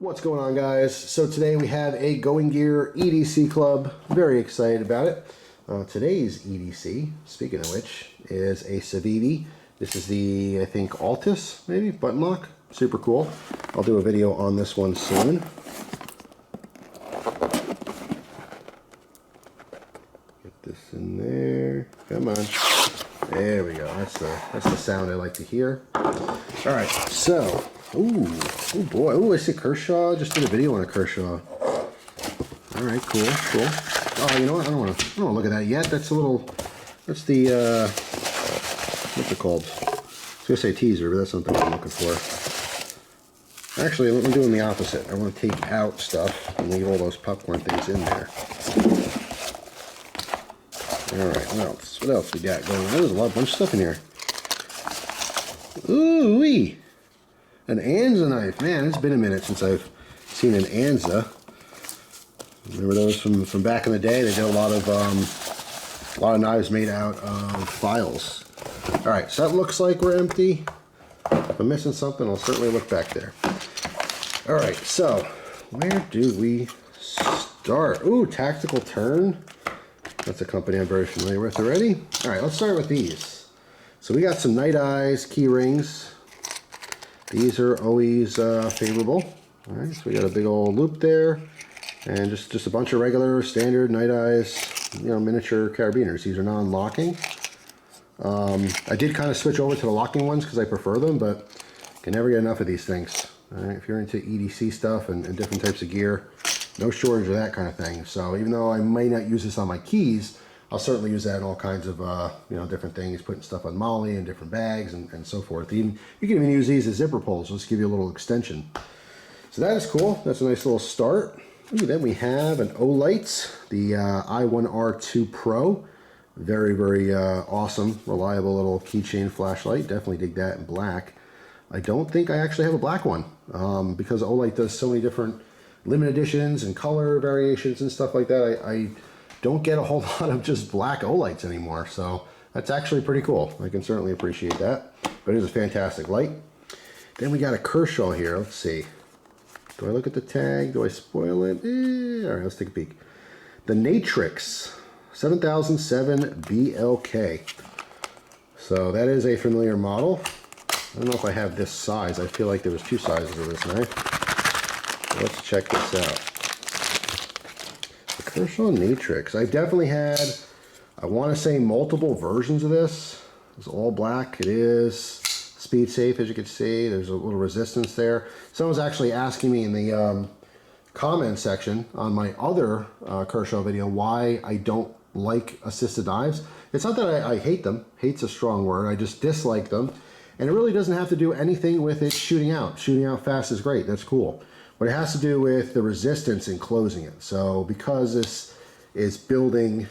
What's going on, guys? So today we have a Going Gear EDC club. Very excited about it. Today's EDC, speaking of which, is a Civivi. This is the, I think, Altus, maybe, button lock. Super cool. I'll do a video on this one soon. Get this in there. Come on. There we go. That's the sound I like to hear. All right, so, ooh boy, ooh, I see Kershaw. Just did a video on a Kershaw. All right, cool. Oh, you know what? I don't want to look at that yet. That's a little. That's the what's it called? I was gonna say teaser, but that's not the one I'm looking for. Actually, I'm doing the opposite. I want to take out stuff and leave all those popcorn things in there. All right, what else? What else we got going on? There's a bunch of stuff in here. Ooh-wee! An Anza knife. Man, it's been a minute since I've seen an Anza. Remember those from back in the day? They did a lot of knives made out of files. All right, so that looks like we're empty. If I'm missing something, I'll certainly look back there. All right, so where do we start? Ooh, Tactical Turn. That's a company I'm very familiar with already. All right, let's start with these. So we got some NiteIze key rings. These are always favorable. All right, so we got a big old loop there, and just a bunch of regular standard NiteIze, miniature carabiners. These are non-locking. I did kind of switch over to the locking ones because I prefer them, but can never get enough of these things. All right, if you're into EDC stuff and different types of gear, no shortage of that kind of thing. So even though I may not use this on my keys, I'll certainly use that in all kinds of different things, putting stuff on molly and different bags and so forth. You can even use these as zipper pulls, just give you a little extension. So that is cool. That's a nice little start. Ooh, then we have an Olight, the i1R2 Pro. Very, very awesome, reliable little keychain flashlight. Definitely dig that in black. I don't think I actually have a black one because Olight does so many different limited editions and color variations and stuff like that. I don't get a whole lot of just black Olights anymore, so that's actually pretty cool. I can certainly appreciate that, but it is a fantastic light. Then we got a Kershaw here. Let's see. Do I look at the tag? Do I spoil it? All right, let's take a peek. The Matrix 7007 BLK. So that is a familiar model. I don't know if I have this size. I feel like there was two sizes of this knife. So let's check this out. The Kershaw Matrix. I've definitely had, I want to say, multiple versions of this. It's all black. It is speed safe, as you can see. There's a little resistance there. Someone's actually asking me in the comment section on my other Kershaw video why I don't like assisted knives. It's not that I hate them. Hate's a strong word. I just dislike them. And it really doesn't have to do anything with it shooting out. Shooting out fast is great. That's cool. But it has to do with the resistance in closing it. So because this is building,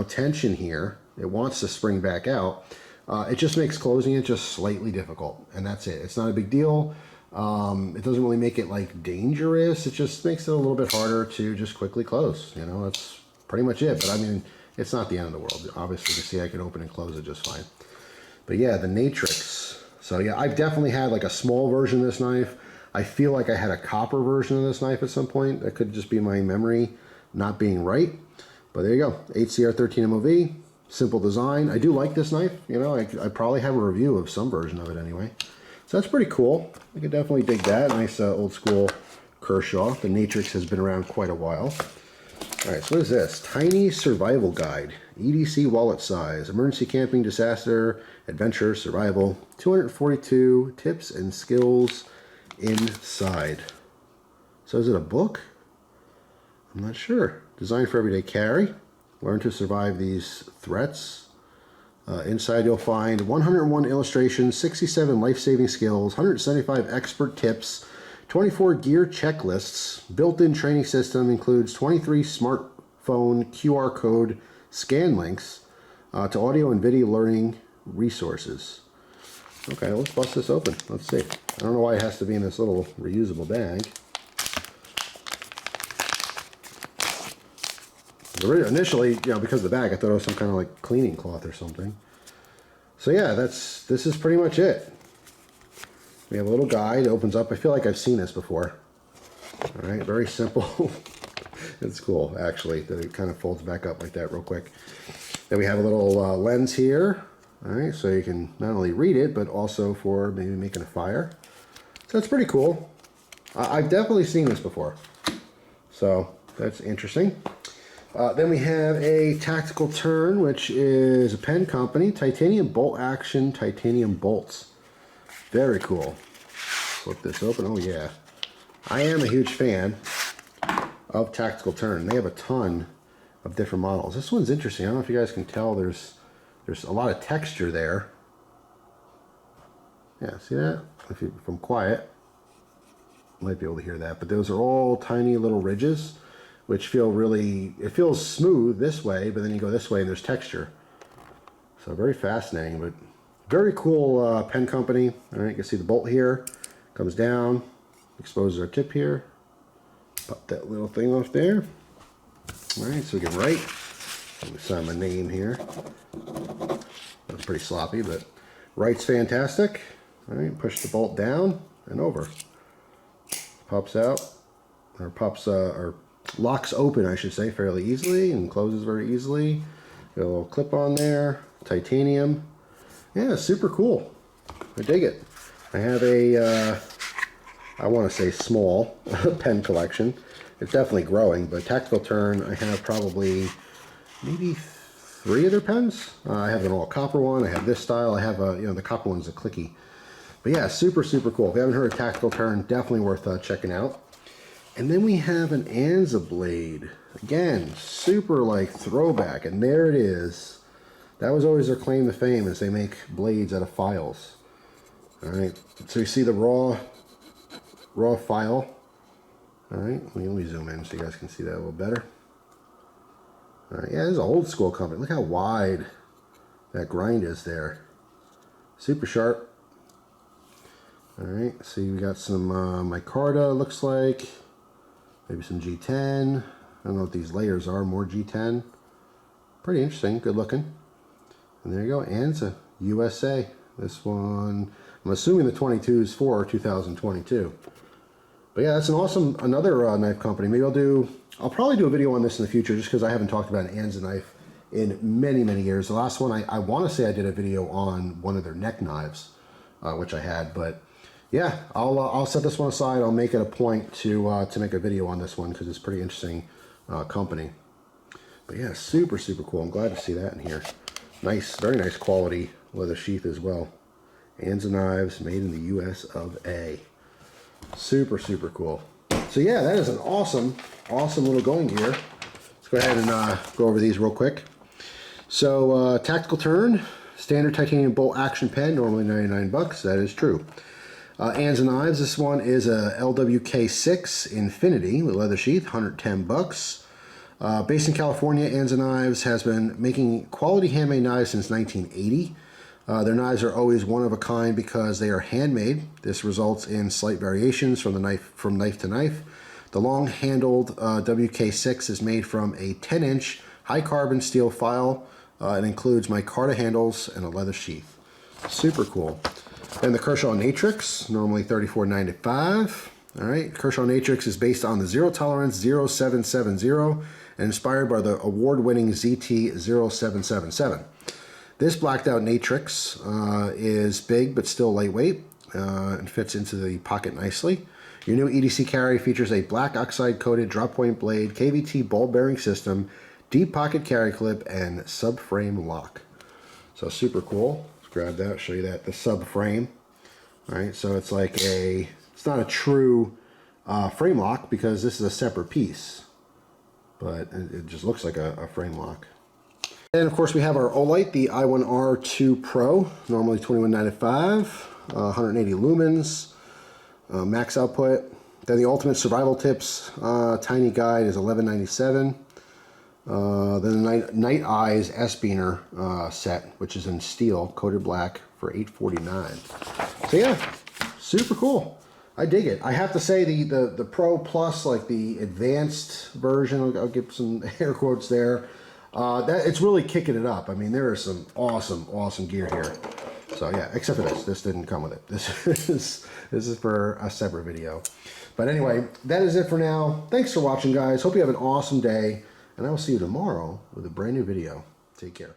tension here, it wants to spring back out. It just makes closing it just slightly difficult, and that's it. It's not a big deal. It doesn't really make it like dangerous. It just makes it a little bit harder to just quickly close. That's pretty much it. But I mean, it's not the end of the world. Obviously, you see, I can open and close it just fine. But yeah, the Matrix. So yeah, I've definitely had like a small version of this knife. I feel like I had a copper version of this knife at some point. That could just be my memory not being right. But there you go, HCR13 MOV, simple design. I do like this knife. I probably have a review of some version of it anyway. So that's pretty cool. I could definitely dig that. Nice old school Kershaw. The Matrix has been around quite a while. All right, so what is this? Tiny Survival Guide. EDC wallet size. Emergency camping, disaster, adventure, survival. 242 tips and skills inside. So is it a book? I'm not sure. Designed for everyday carry. Learn to survive these threats. Inside you'll find 101 illustrations, 67 life-saving skills, 175 expert tips, 24 gear checklists. Built-in training system includes 23 smartphone QR code scan links to audio and video learning resources. Okay, let's bust this open. Let's see. I don't know why it has to be in this little reusable bag. Initially, because of the bag, I thought it was some kind of like cleaning cloth or something. So yeah, this is pretty much it. We have a little guide. It opens up. I feel like I've seen this before. All right, very simple. It's cool, actually, that it kind of folds back up like that real quick. Then we have a little lens here. All right, so you can not only read it, but also for maybe making a fire. So that's pretty cool. I've definitely seen this before. So that's interesting. Then we have a tactical turn, which is a pen company, titanium bolt action, titanium bolts. Very cool. Flip this open. Oh yeah. I am a huge fan of tactical turn. They have a ton of different models. This one's interesting. I don't know if you guys can tell, there's a lot of texture there. Yeah, see that? If I'm quiet, you might be able to hear that. But those are all tiny little ridges, which feel really, it feels smooth this way, but then you go this way and there's texture. So very fascinating, but very cool pen company. All right, you can see the bolt here, comes down, exposes our tip here. Pop that little thing off there. All right, so we can write. Let me sign my name here. That's pretty sloppy, but write's fantastic. All right, push the bolt down and over. Pops out, or pops, or locks open, I should say, fairly easily, and closes very easily. Got a little clip on there, titanium. Yeah, super cool. I dig it. I have a, I want to say small pen collection. It's definitely growing, but tactical turn, I have probably maybe 3 of their pens. I have an all copper one. I have this style. I have a, you know, the copper one's a clicky. But yeah, super, super cool. If you haven't heard of tactical turn, definitely worth checking out. And then we have an Anza Blade. Again, super like throwback, and there it is. That was always their claim to fame, is they make blades out of files. All right, so you see the raw file. All right, let me zoom in so you guys can see that a little better. All right, yeah, this is an old school company. Look how wide that grind is there. Super sharp. All right, so you got some micarta, looks like. Maybe some G10. I don't know what these layers are, more G10. Pretty interesting, good looking. And there you go, Anza, USA. This one, I'm assuming the 22 is for 2022. But yeah, that's an awesome, another knife company. Maybe I'll probably do a video on this in the future, just because I haven't talked about an Anza knife in many, many years. The last one, I want to say I did a video on one of their neck knives, which I had, but yeah, I'll set this one aside. I'll make it a point to make a video on this one, because it's a pretty interesting company. But yeah, super, super cool. I'm glad to see that in here. Nice, very nice quality leather sheath as well. Anza Knives, made in the US of A. Super, super cool. So yeah, that is an awesome, awesome little going gear. Let's go ahead and go over these real quick. So tactical turn, standard titanium bolt action pen, normally 99 bucks. That is true. Anza Knives, this one is a LWK6 Infinity with leather sheath, 110 bucks. Based in California, Anza Knives has been making quality handmade knives since 1980. Their knives are always one of a kind because they are handmade. This results in slight variations from knife to knife. The long-handled WK6 is made from a 10-inch high-carbon steel file. It includes micarta handles and a leather sheath. Super cool. And the Kershaw Matrix, normally $34.95. All right, Kershaw Matrix is based on the Zero Tolerance 0770 and inspired by the award-winning ZT 0777. This blacked out Matrix is big but still lightweight and fits into the pocket nicely. Your new EDC carry features a black oxide-coated drop-point blade, KVT ball bearing system, deep pocket carry clip, and subframe lock. So super cool. Let's grab that, show you that, the subframe. All right, so it's like it's not a true frame lock because this is a separate piece, but it just looks like a frame lock. And of course we have our Olight, the i1R2 Pro, normally $21.95, 180 lumens, max output. Then the Ultimate Survival Tips Tiny Guide is $11.97. Then the NiteIze S-Beaner set, which is in steel, coated black, for $8.49. So yeah, super cool. I dig it. I have to say the Pro Plus, like the advanced version, I'll give some air quotes there. That it's really kicking it up. I mean, there is some awesome, awesome gear here. So yeah, except for this. This didn't come with it. This is for a separate video. But anyway, that is it for now. Thanks for watching, guys. Hope you have an awesome day, and I will see you tomorrow with a brand new video. Take care.